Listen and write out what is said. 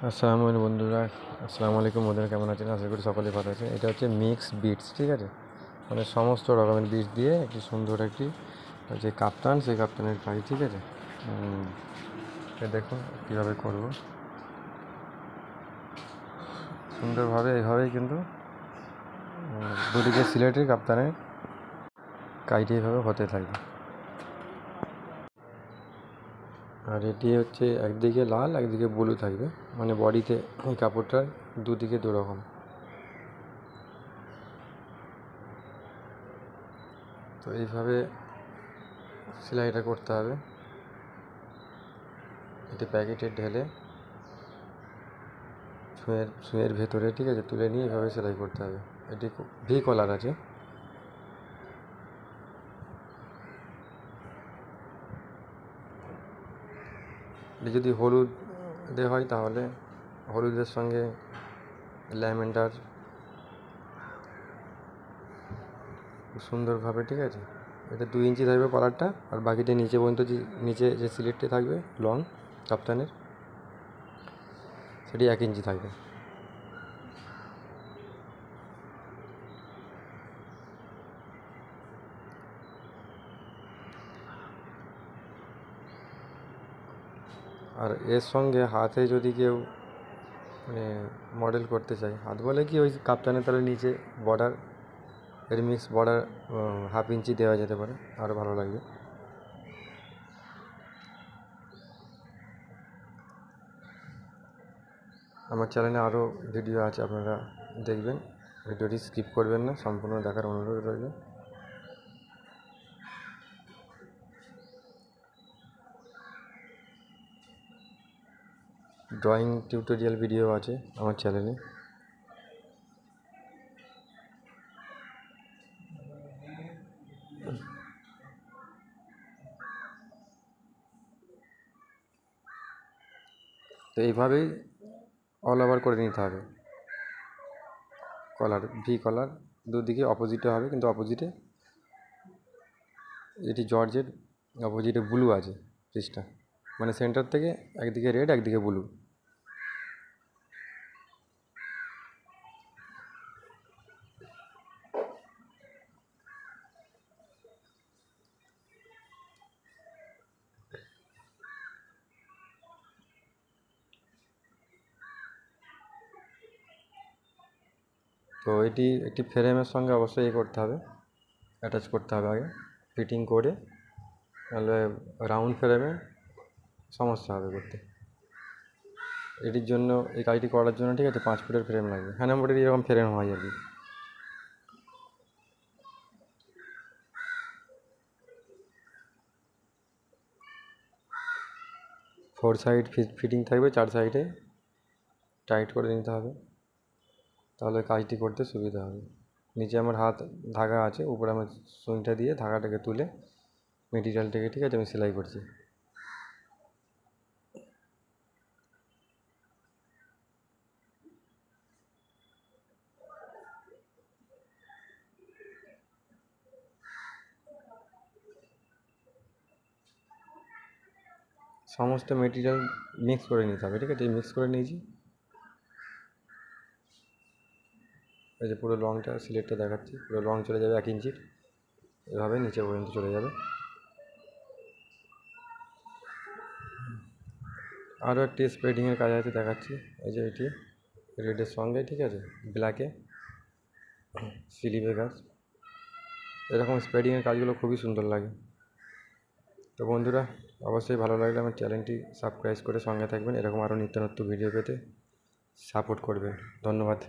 আসসালামু আলাইকুম বন্ধুরা, আসসালামু আলাইকুম। বন্ধুরা কেমন আছেন? আশা করি সকলেই ভালো আছে। এটা হচ্ছে মিক্স বিটস, ঠিক আছে, মানে সমস্ত রকমের বিটস দিয়ে একটি সুন্দর একটি যে কাপ্তান, সেই কাপ্তানের কাজ, ঠিক আছে। দেখুন কীভাবে করব সুন্দরভাবে। এইভাবেই কিন্তু দুদিকে সিলেটের কাপ্তানের কাজটি এইভাবে হতে থাকবে। আর এটি হচ্ছে একদিকে লাল একদিকে ব্লু থাকবে, মানে বডিতে এই কাপড়টার দুদিকে দুরকম। তো এইভাবে সেলাইটা করতে হবে। এটি প্যাকেটে ঢেলে সুঁয়ের ভেতরে, ঠিক আছে, তুলে নিয়ে এইভাবে সেলাই করতে হবে। এটি ভি কলার আছে। এটি যদি হলুদে হয় তাহলে হলুদের সঙ্গে ল্যাভেন্ডার সুন্দরভাবে, ঠিক আছে। এটা 2 ইঞ্চি থাকবে কলারটা, আর বাকিটা নিচে পর্যন্ত নিচে যে সিলেটটি থাকবে লং কাপ্তানের, সেটি 1 ইঞ্চি থাকবে। আর এর সঙ্গে হাতে যদি কেউ মানে মডেল করতে চায়, হাত বলে কি, ওই কাপ্তানের তাহলে নিচে বর্ডার মিক্স বর্ডার 1/2 ইঞ্চি দেওয়া যেতে পারে, আরও ভালো লাগবে। আমার চ্যানেলে আরও ভিডিও আছে, আপনারা দেখবেন। ভিডিওটি স্কিপ করবেন না, সম্পূর্ণ দেখার অনুরোধ রইল। ড্রয়িং টিউটোরিয়াল ভিডিও আছে আমার চ্যানেলে। তো এইভাবেই অল ওভার করে নিতে হবে। কলার ভি কলার দুদিকে অপোজিটে হবে, কিন্তু অপোজিটে এটি জর্জের, অপোজিটে ব্লু আছে পিসটা, মানে সেন্টার থেকে একদিকে রেড একদিকে ব্লু। তো এটি একটি ফ্রেমের সঙ্গে অবশ্যই করতে হবে, অ্যাটাচ করতে হবে আগে, ফিটিং করে, নাহলে রাউন্ড ফ্রেমে সমস্যা হবে করতে। এটির জন্য, এই কাজটি করার জন্য, ঠিক আছে, 5 ফুটের ফ্রেম লাগবে। হ্যাঁ, নম্বরের এরকম ফ্রেম হয় আর কি। ফোর সাইড ফিটিং থাকবে, 4 সাইডে টাইট করে নিতে হবে, তাহলে কাজটি করতে সুবিধা হবে। নিচে আমার হাত ধাগা আছে, উপরে আমার সুইংটা দিয়ে ধাগাটাকে তুলে মেটেরিয়ালটাকে, ঠিক আছে, আমি সেলাই করছি। সমস্ত মেটেরিয়াল মিক্স করে নিতে হবে, ঠিক আছে। মিক্স করে নিয়েছি, এই যে পুরো লংটা সিলেটটা দেখাচ্ছি, পুরো লং চলে যাবে 1 ইঞ্চির, এভাবে নিচে পর্যন্ত চলে যাবে। আরও একটি স্প্রেডিংয়ের কাজ আছে, দেখাচ্ছি। এই যে এটি রেডের সঙ্গে, ঠিক আছে, ব্ল্যাকে স্লিভে কাজ, এরকম স্প্রেডিংয়ের কাজগুলো খুবই সুন্দর লাগে। তো বন্ধুরা, অবশ্যই ভালো লাগলে আমার চ্যানেলটি সাবস্ক্রাইব করে সঙ্গে থাকবেন। এরকম আরও নিত্য নতুন ভিডিও পেতে সাপোর্ট করবেন। ধন্যবাদ।